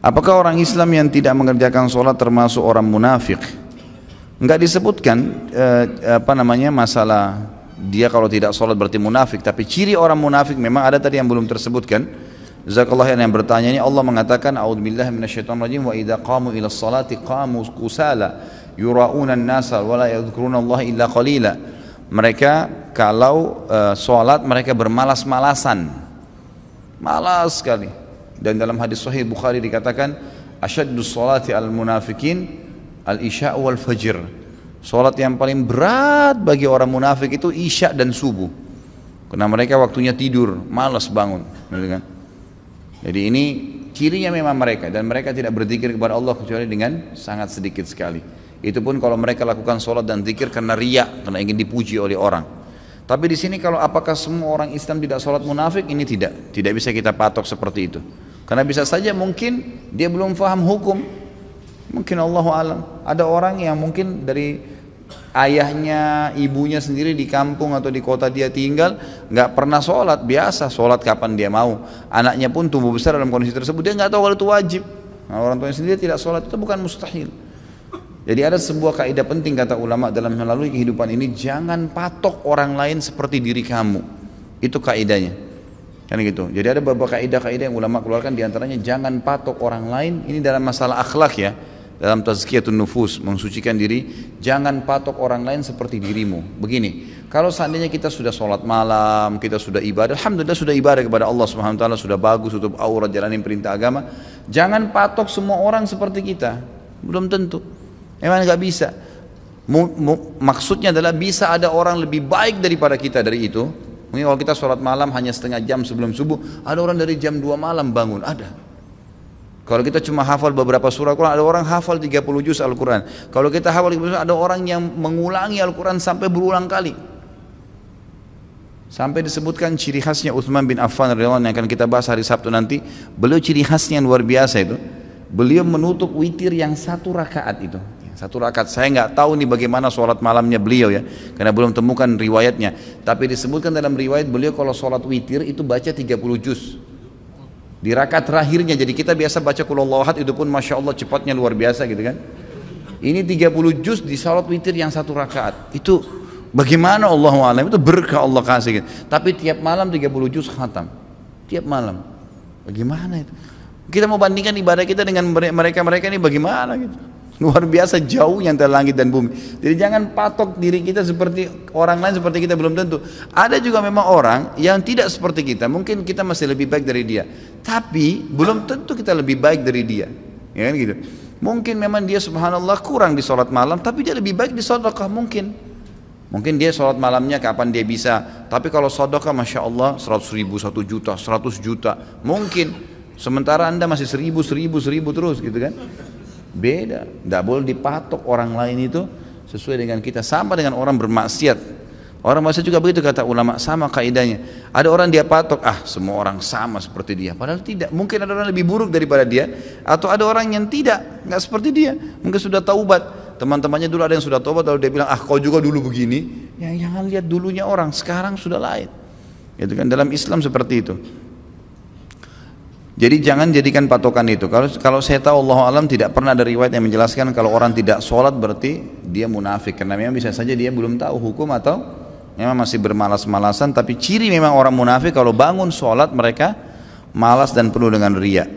Apakah orang Islam yang tidak mengerjakan sholat termasuk orang munafik? Enggak disebutkan masalah dia kalau tidak sholat berarti munafik. Tapi ciri orang munafik memang ada tadi yang belum tersebutkan. Jazakallah yang bertanya ini, Allah mengatakan a'udzubillahi minasyaitonirrajim wa idza qamu ila sholati qamu kusala yura'una an-nasa wa la yadhkuruna Allah illa qalila. Mereka kalau sholat mereka bermalas-malasan, malas sekali. Dan dalam hadis sahih Bukhari dikatakan asyaddus sholati al-munafikin al-isya' wal fajr. Sholat yang paling berat bagi orang munafik itu isya' dan subuh, karena mereka waktunya tidur, malas bangun, gitu kan? Jadi ini cirinya memang mereka, dan mereka tidak berzikir kepada Allah kecuali dengan sangat sedikit sekali. Itu pun kalau mereka lakukan sholat dan zikir karena riya, karena ingin dipuji oleh orang. Tapi di sini kalau apakah semua orang Islam tidak sholat munafik, ini tidak bisa kita patok seperti itu. Karena bisa saja mungkin dia belum faham hukum, mungkin Allahu alam. Ada orang yang mungkin dari ayahnya, ibunya sendiri di kampung atau di kota dia tinggal nggak pernah sholat, biasa sholat kapan dia mau. Anaknya pun tumbuh besar dalam kondisi tersebut, dia nggak tahu kalau itu wajib. Nah, orang tuanya sendiri tidak sholat, itu bukan mustahil. Jadi ada sebuah kaidah penting kata ulama dalam melalui kehidupan ini, jangan patok orang lain seperti diri kamu. Itu kaidahnya. Kan gitu. Jadi ada beberapa kaidah-kaidah yang ulama keluarkan, diantaranya jangan patok orang lain. Ini dalam masalah akhlak ya, dalam tazkiyatun nufus, mensucikan diri. Jangan patok orang lain seperti dirimu. Begini, kalau seandainya kita sudah sholat malam, kita sudah ibadah, alhamdulillah sudah ibadah kepada Allah Subhanahu Wa Taala, sudah bagus, tutup aurat, jalanin perintah agama. Jangan patok semua orang seperti kita. Belum tentu. Memang nggak bisa. Maksudnya adalah bisa ada orang lebih baik daripada kita dari itu. Mungkin kalau kita sholat malam hanya setengah jam sebelum subuh, ada orang dari jam 2 malam bangun, ada. Kalau kita cuma hafal beberapa surah Al-Quran, ada orang hafal 30 juz Al-Quran. Kalau kita hafal 30 juz, ada orang yang mengulangi Al-Quran sampai berulang kali. Sampai disebutkan ciri khasnya Utsman bin Affan radhiyallahu anhu yang akan kita bahas hari Sabtu nanti. Beliau ciri khasnya yang luar biasa itu, beliau menutup witir yang 1 rakaat itu. 1 rakaat, saya nggak tahu nih bagaimana sholat malamnya beliau ya, karena belum temukan riwayatnya. Tapi disebutkan dalam riwayat beliau kalau sholat witir itu baca 30 juz di rakaat terakhirnya. Jadi kita biasa baca qul huwallahu ahad, itu pun masya Allah cepatnya luar biasa gitu kan. Ini 30 juz di sholat witir yang 1 rakaat. Itu bagaimana Allahu a'lam, itu berkah Allah kasih gitu. Tapi tiap malam 30 juz khatam, tiap malam. Bagaimana itu? Kita mau bandingkan ibadah kita dengan mereka ini bagaimana gitu. Luar biasa jauhnya antara langit dan bumi. Jadi jangan patok diri kita seperti orang lain, seperti kita belum tentu. Ada juga memang orang yang tidak seperti kita. Mungkin kita masih lebih baik dari dia, tapi belum tentu kita lebih baik dari dia. Ya kan gitu. Mungkin memang dia subhanallah kurang di sholat malam, tapi dia lebih baik di sedekah mungkin. Mungkin dia sholat malamnya kapan dia bisa, tapi kalau sedekah masya Allah 100 ribu, 1 juta, 100 juta mungkin. Sementara anda masih 1000 terus gitu kan. Beda, tidak boleh dipatok orang lain itu sesuai dengan kita. Sama dengan orang bermaksiat. Orang maksiat juga begitu kata ulama, sama kaidahnya. Ada orang dia patok, semua orang sama seperti dia. Padahal tidak, mungkin ada orang lebih buruk daripada dia, atau ada orang yang nggak seperti dia. Mungkin sudah taubat, teman-temannya dulu ada yang sudah taubat, lalu dia bilang, kau juga dulu begini. Ya jangan lihat dulunya orang, sekarang sudah lain. Itu kan dalam Islam seperti itu. Jadi jangan jadikan patokan itu. Kalau saya tahu Allah alam tidak pernah ada riwayat yang menjelaskan kalau orang tidak sholat berarti dia munafik. Karena memang bisa saja dia belum tahu hukum atau memang masih bermalas-malasan. Tapi ciri memang orang munafik kalau bangun sholat mereka malas dan penuh dengan riya.